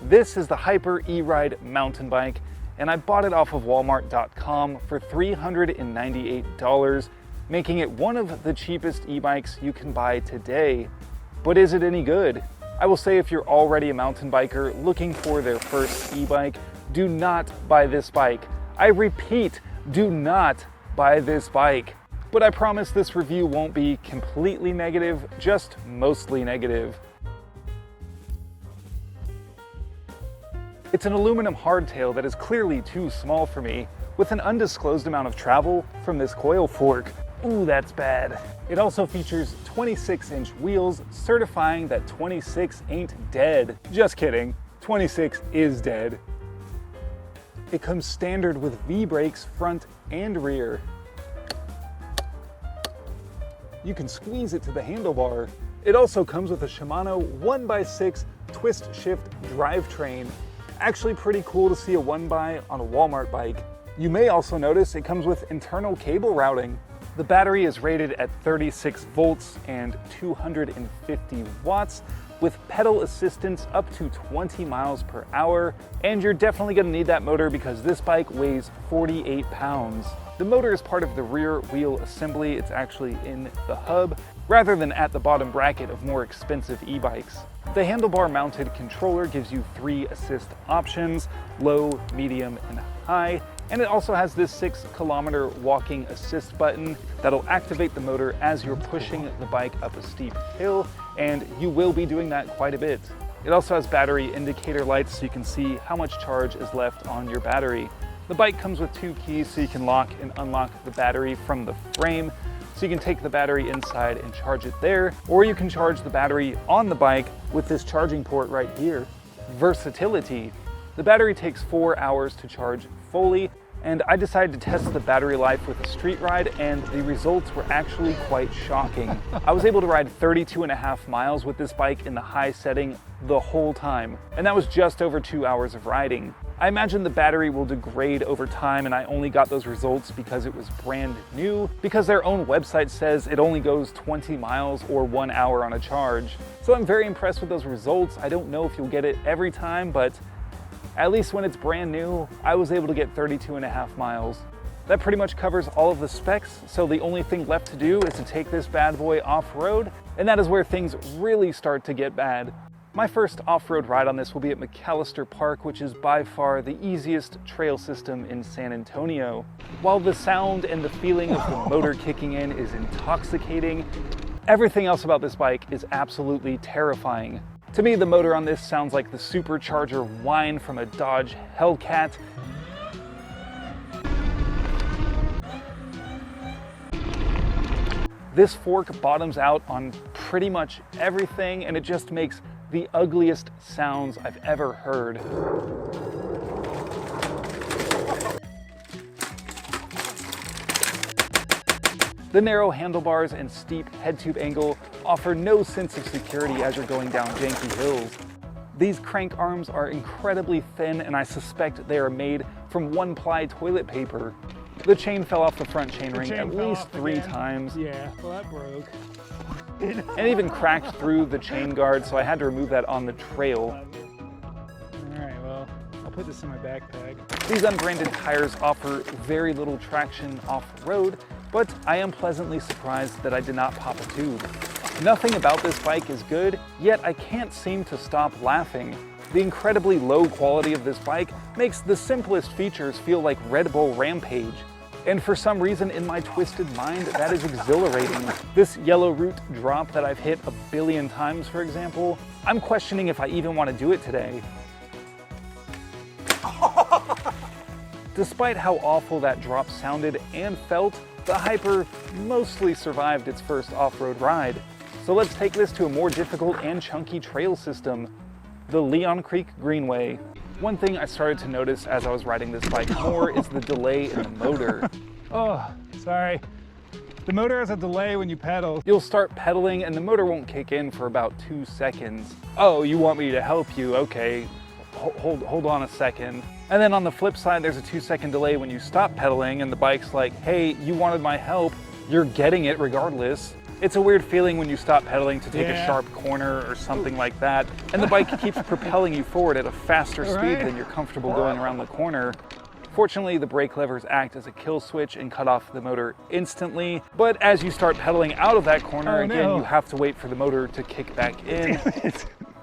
This is the Hyper E-Ride mountain bike, and I bought it off of Walmart.com for $398, making it one of the cheapest e-bikes you can buy today. But is it any good? I will say if you're already a mountain biker looking for their first e-bike, do not buy this bike. I repeat, do not buy this bike. But I promise this review won't be completely negative, just mostly negative. It's an aluminum hardtail that is clearly too small for me, with an undisclosed amount of travel from this coil fork. Ooh, that's bad. It also features 26-inch wheels, certifying that 26 ain't dead. Just kidding, 26 is dead. It comes standard with V-brakes front and rear. You can squeeze it to the handlebar. It also comes with a Shimano 1x6 twist shift drivetrain. Actually pretty cool to see a 1x on a Walmart bike. You may also notice it comes with internal cable routing. The battery is rated at 36 volts and 250 watts with pedal assistance up to 20 miles per hour. And you're definitely gonna need that motor because this bike weighs 48 pounds. The motor is part of the rear wheel assembly. It's actually in the hub rather than at the bottom bracket of more expensive e-bikes. The handlebar mounted controller gives you 3 assist options, low, medium, and high. And it also has this 6-kilometer walking assist button that'll activate the motor as you're pushing the bike up a steep hill, and you will be doing that quite a bit. It also has battery indicator lights so you can see how much charge is left on your battery. The bike comes with 2 keys so you can lock and unlock the battery from the frame. So you can take the battery inside and charge it there, or you can charge the battery on the bike with this charging port right here. Versatility. The battery takes 4 hours to charge fully, and I decided to test the battery life with a street ride, and the results were actually quite shocking. I was able to ride 32.5 miles with this bike in the high setting the whole time, and that was just over 2 hours of riding. I imagine the battery will degrade over time, and I only got those results because it was brand new, because their own website says it only goes 20 miles or 1 hour on a charge. So I'm very impressed with those results. I don't know if you'll get it every time, but at least when it's brand new, I was able to get 32.5 miles. That pretty much covers all of the specs, so the only thing left to do is to take this bad boy off-road, and that is where things really start to get bad. My first off-road ride on this will be at McAllister Park, which is by far the easiest trail system in San Antonio. While the sound and the feeling of the motor kicking in is intoxicating, everything else about this bike is absolutely terrifying. To me, the motor on this sounds like the supercharger whine from a Dodge Hellcat. This fork bottoms out on pretty much everything, and it just makes the ugliest sounds I've ever heard. The narrow handlebars and steep head tube angle offer no sense of security as you're going down janky hills. These crank arms are incredibly thin, and I suspect they are made from 1-ply toilet paper. The chain fell off the front chainring at least 3 times. Yeah, well that broke. And even cracked through the chain guard, so I had to remove that on the trail. Alright, well, I'll put this in my backpack. These unbranded tires offer very little traction off-road, but I am pleasantly surprised that I did not pop a tube. Nothing about this bike is good, yet I can't seem to stop laughing. The incredibly low quality of this bike makes the simplest features feel like Red Bull Rampage. And for some reason in my twisted mind, that is exhilarating. This yellow root drop that I've hit a billion times, for example, I'm questioning if I even want to do it today. Despite how awful that drop sounded and felt, the Hyper mostly survived its first off-road ride. So let's take this to a more difficult and chunky trail system, the Leon Creek Greenway. One thing I started to notice as I was riding this bike more is the delay in the motor. Oh, sorry. The motor has a delay when you pedal. You'll start pedaling and the motor won't kick in for about 2 seconds. Oh, you want me to help you? Okay, hold on a second. And then on the flip side, there's a 2-second delay when you stop pedaling and the bike's like, hey, you wanted my help, you're getting it regardless. It's a weird feeling when you stop pedaling to take a sharp corner or something like that, and the bike keeps propelling you forward at a faster speed than you're comfortable going around the corner. Fortunately, the brake levers act as a kill switch and cut off the motor instantly, but as you start pedaling out of that corner, you have to wait for the motor to kick back in.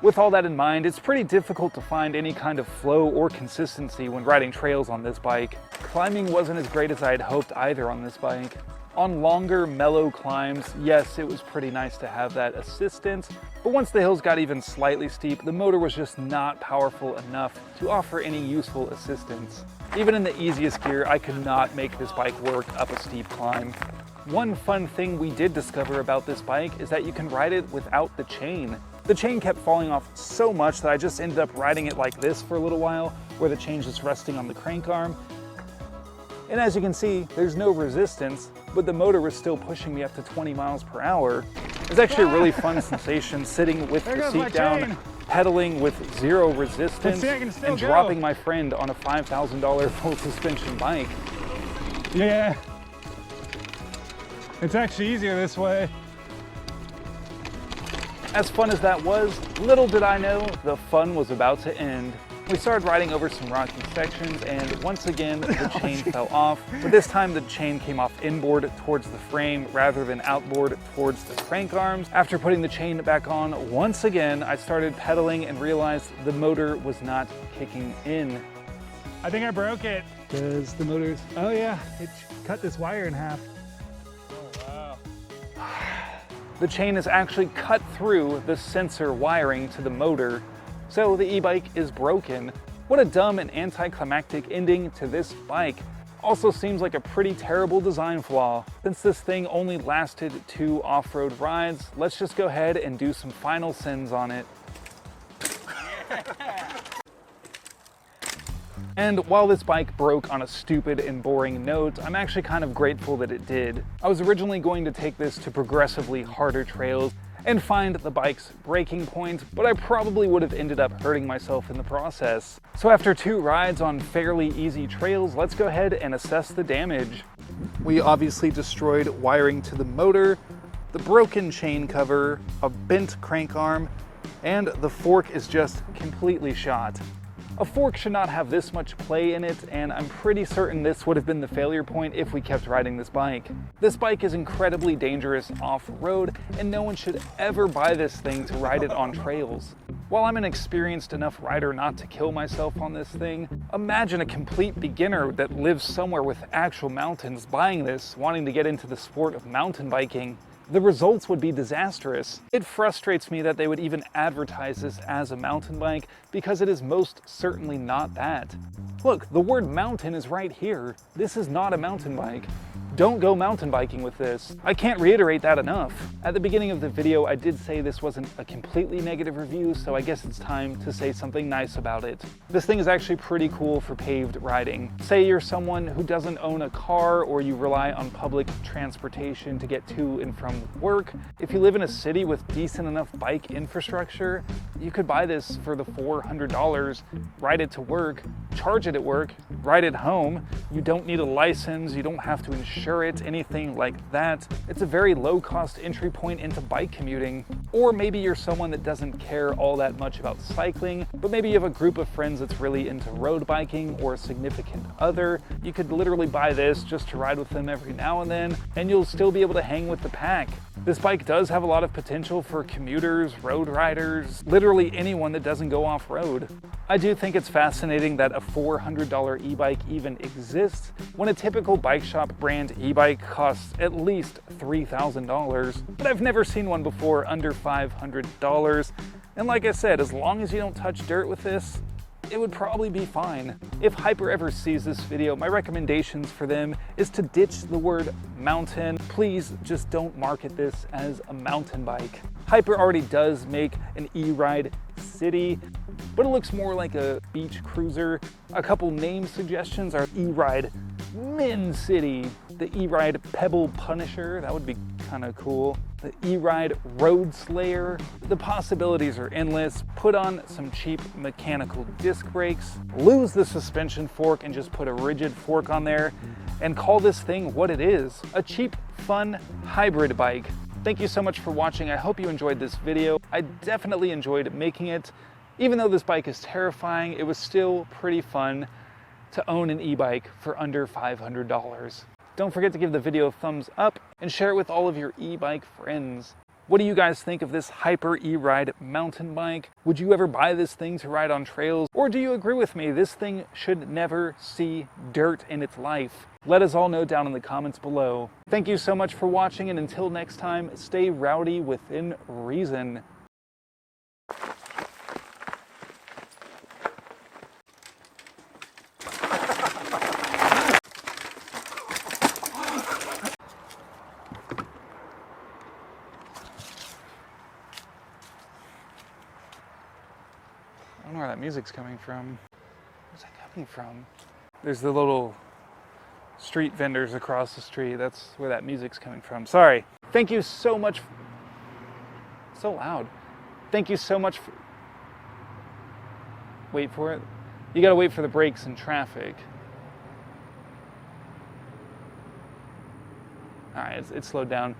With all that in mind, it's pretty difficult to find any kind of flow or consistency when riding trails on this bike. Climbing wasn't as great as I had hoped either on this bike. On longer, mellow climbs, yes, it was pretty nice to have that assistance, but once the hills got even slightly steep, the motor was just not powerful enough to offer any useful assistance. Even in the easiest gear, I could not make this bike work up a steep climb. One fun thing we did discover about this bike is that you can ride it without the chain. The chain kept falling off so much that I just ended up riding it like this for a little while, where the chain's just resting on the crank arm. And as you can see, there's no resistance, but the motor was still pushing me up to 20 miles per hour. It's actually a really fun sensation sitting with the seat down, pedaling with zero resistance, and dropping my friend on a $5,000 full suspension bike. Yeah, it's actually easier this way. As fun as that was, little did I know the fun was about to end. We started riding over some rocky sections, and once again the chain fell off, but this time the chain came off inboard towards the frame rather than outboard towards the crank arms. After putting the chain back on, once again I started pedaling and realized the motor was not kicking in. I think I broke it. Because the motor's, oh yeah, it cut this wire in half. Oh wow. The chain is actually cut through the sensor wiring to the motor, so the e-bike is broken. What a dumb and anticlimactic ending to this bike. Also seems like a pretty terrible design flaw. Since this thing only lasted 2 off-road rides, let's just go ahead and do some final sins on it. And while this bike broke on a stupid and boring note, I'm actually kind of grateful that it did. I was originally going to take this to progressively harder trails and find the bike's breaking point, but I probably would have ended up hurting myself in the process. So after 2 rides on fairly easy trails, let's go ahead and assess the damage. We obviously destroyed wiring to the motor, the broken chain cover, a bent crank arm, and the fork is just completely shot. A fork should not have this much play in it, and I'm pretty certain this would have been the failure point if we kept riding this bike. This bike is incredibly dangerous off-road, and no one should ever buy this thing to ride it on trails. While I'm an experienced enough rider not to kill myself on this thing, imagine a complete beginner that lives somewhere with actual mountains buying this, wanting to get into the sport of mountain biking. The results would be disastrous. It frustrates me that they would even advertise this as a mountain bike because it is most certainly not that. Look, the word mountain is right here. This is not a mountain bike. Don't go mountain biking with this. I can't reiterate that enough. At the beginning of the video, I did say this wasn't a completely negative review, so I guess it's time to say something nice about it. This thing is actually pretty cool for paved riding. Say you're someone who doesn't own a car or you rely on public transportation to get to and from work. If you live in a city with decent enough bike infrastructure, you could buy this for the $400, ride it to work, charge it at work, ride it home. You don't need a license, you don't have to insure it, anything like that. It's a very low-cost entry point into bike commuting. Or maybe you're someone that doesn't care all that much about cycling, but maybe you have a group of friends that's really into road biking or a significant other. You could literally buy this just to ride with them every now and then, and you'll still be able to hang with the pack. This bike does have a lot of potential for commuters, road riders, literally anyone that doesn't go off-road. I do think it's fascinating that a $400 e-bike even exists when a typical bike shop brand e-bike costs at least $3,000, but I've never seen one before under $500. And like I said, as long as you don't touch dirt with this, it would probably be fine. If Hyper ever sees this video, my recommendations for them is to ditch the word mountain. Please just don't market this as a mountain bike. Hyper already does make an e-ride city, but it looks more like a beach cruiser. A couple name suggestions are e-ride Min City, the e-ride Pebble Punisher, that would be kind of cool. The e-ride Road Slayer. The possibilities are endless. Put on some cheap mechanical disc brakes, lose the suspension fork and just put a rigid fork on there, and call this thing what it is, a cheap fun hybrid bike. Thank you so much for watching. I hope you enjoyed this video. I definitely enjoyed making it. Even though this bike is terrifying, it was still pretty fun to own an e-bike for under $500. Don't forget to give the video a thumbs up and share it with all of your e-bike friends. What do you guys think of this Hyper E-Ride mountain bike? Would you ever buy this thing to ride on trails? Or do you agree with me, this thing should never see dirt in its life? Let us all know down in the comments below. Thank you so much for watching, and until next time, stay rowdy within reason. I don't know where that music's coming from. Where's that coming from? There's the little street vendors across the street. That's where that music's coming from. Sorry. Thank you so much. So loud. Thank you so much. Wait for it. You gotta wait for the brakes in traffic. All right, it's slowed down.